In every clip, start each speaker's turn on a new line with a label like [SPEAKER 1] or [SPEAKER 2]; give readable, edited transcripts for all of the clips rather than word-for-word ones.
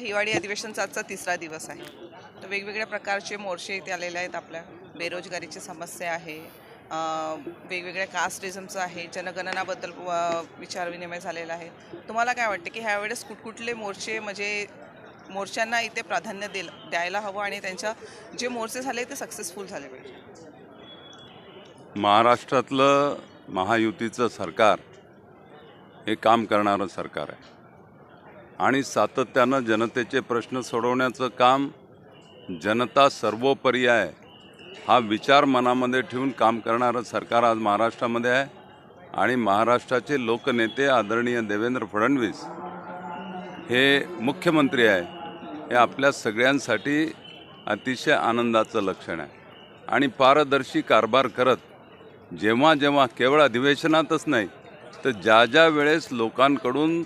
[SPEAKER 1] हिवाळी अधिवेशनचा आजचा तिसरा दिवस आहे. तर वेगवेगळ्या प्रकारचे मोर्चे इथे आलेले आहेत. आपल्या बेरोजगारीची समस्या आहे, वेगवेगळ्या कास्टिझमचं आहे, जनगणनाबद्दल विचारविनिमय झालेला आहे. तुम्हाला काय वाटतं की ह्यावेळेस कुठकुठले मोर्चे म्हणजे मोर्चांना इथे प्राधान्य द्यायला हवं आणि त्यांच्या जे मोर्चे झाले ते सक्सेसफुल झाले पाहिजे?
[SPEAKER 2] महाराष्ट्रातलं महायुतीचं सरकार हे काम करणारं सरकार आहे आणि सातत्यानं जनतेचे प्रश्न सोडवण्याचं काम, जनता सर्वोपरी आहे हा विचार मनामध्ये ठेवून काम करणारं सरकार आज महाराष्ट्रामध्ये आहे. आणि महाराष्ट्राचे लोकनेते आदरणीय देवेंद्र फडणवीस हे मुख्यमंत्री आहे, हे आपल्या सगळ्यांसाठी अतिशय आनंदाचं लक्षण आहे. आणि पारदर्शी कारभार करत जेव्हा जेव्हा केवळ अधिवेशनातच नाही तर ज्या ज्या वेळेस लोकांकडून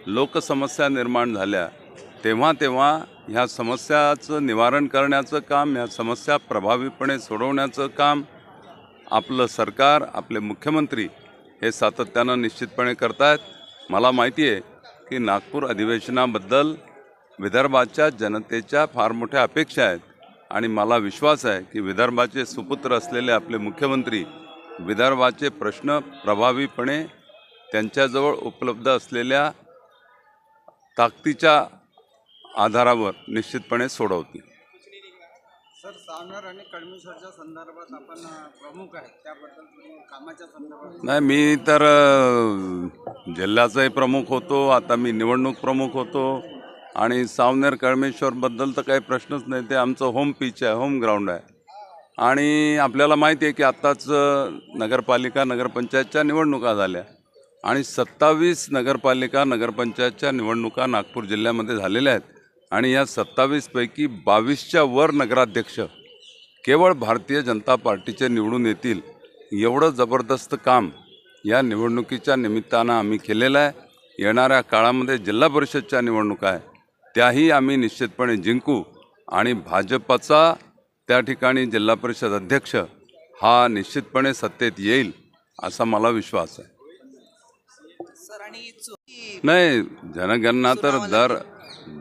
[SPEAKER 2] लोकसमस्या निर्माण झाल्या तेव्हा तेव्हा ह्या समस्याचं निवारण करण्याचं काम, ह्या समस्या प्रभावीपणे सोडवण्याचं काम आपलं सरकार, आपले मुख्यमंत्री हे सातत्यानं निश्चितपणे करत आहेत. मला माहिती आहे की नागपूर अधिवेशनाबद्दल विदर्भाच्या जनतेच्या फार मोठ्या अपेक्षा आहेत आणि मला विश्वास आहे की विदर्भाचे सुपुत्र असलेले आपले मुख्यमंत्री विदर्भाचे प्रश्न प्रभावीपणे त्यांच्याजवळ उपलब्ध असलेल्या ताकदीच्या आधारावर निश्चितपणे सोडवतील.
[SPEAKER 3] सर, सावनेर आणि कळमेश्वरच्या संदर्भात आपण प्रमुख आहेत, त्याबद्दल कामाच्या संदर्भात?
[SPEAKER 2] नाही, मी तर जिल्ह्याचाही प्रमुख होतो, आता मी निवडणूक प्रमुख होतो आणि सावनेर कळमेश्वरबद्दल तर काही प्रश्नच नाही. ते आमचं होम पिच आहे, होम ग्राउंड आहे. आणि आपल्याला माहिती आहे की आत्ताच नगरपालिका नगरपंचायतच्या निवडणुका झाल्या आणि 27 नगरपालिका नगरपंचायतच्या निवडणुका नागपूर जिल्ह्यामध्ये झालेल्या आहेत. आणि या 27पैकी 22च्या वर नगराध्यक्ष केवळ भारतीय जनता पार्टीचे निवडून येतील, एवढं जबरदस्त काम या निवडणुकीच्या निमित्तानं आम्ही केलेलं आहे. येणाऱ्या काळामध्ये जिल्हा परिषदच्या निवडणुका आहे त्याही आम्ही निश्चितपणे जिंकू आणि भाजपचा त्या ठिकाणी जिल्हा परिषद अध्यक्ष हा निश्चितपणे सत्तेत येईल असा मला विश्वास आहे. नाही, जनगणना तर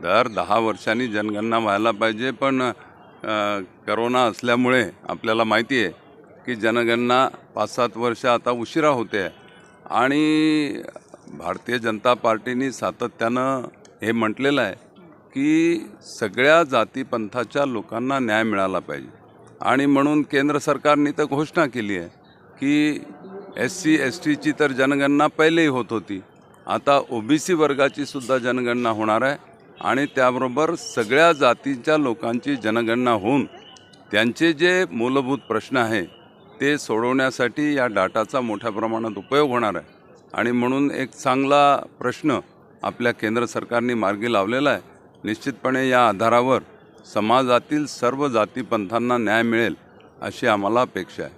[SPEAKER 2] दर 10 वर्षांनी जनगणना व्हायला पाहिजे, पण करोना असल्यामुळे आपल्याला माहिती आहे की जनगणना 5-7 वर्ष आता उशिरा होते. आणि भारतीय जनता पार्टीने सातत्यानं हे म्हटलेलं आहे की सगळ्या जातीपंथाच्या लोकांना न्याय मिळाला पाहिजे. आणि म्हणून केंद्र सरकारने तर घोषणा केली आहे की SC STची तर जनगणना पहिलेही होत होती, आता OBC वर्गाची सुद्धा जनगणना होणार आहे. आणि त्याबरोबर सगळ्या जातीच्या लोकांची जनगणना होऊन त्यांचे जे मूलभूत प्रश्न आहे ते सोडवण्यासाठी या डाटाचा मोठ्या प्रमाणात उपयोग होणार आहे. आणि म्हणून एक चांगला प्रश्न आपल्या केंद्र सरकारने मार्गी लावलेला आहे. निश्चितपणे या आधारावर समाजातील सर्व जातीपंथांना न्याय मिळेल अशी आम्हाला अपेक्षा आहे.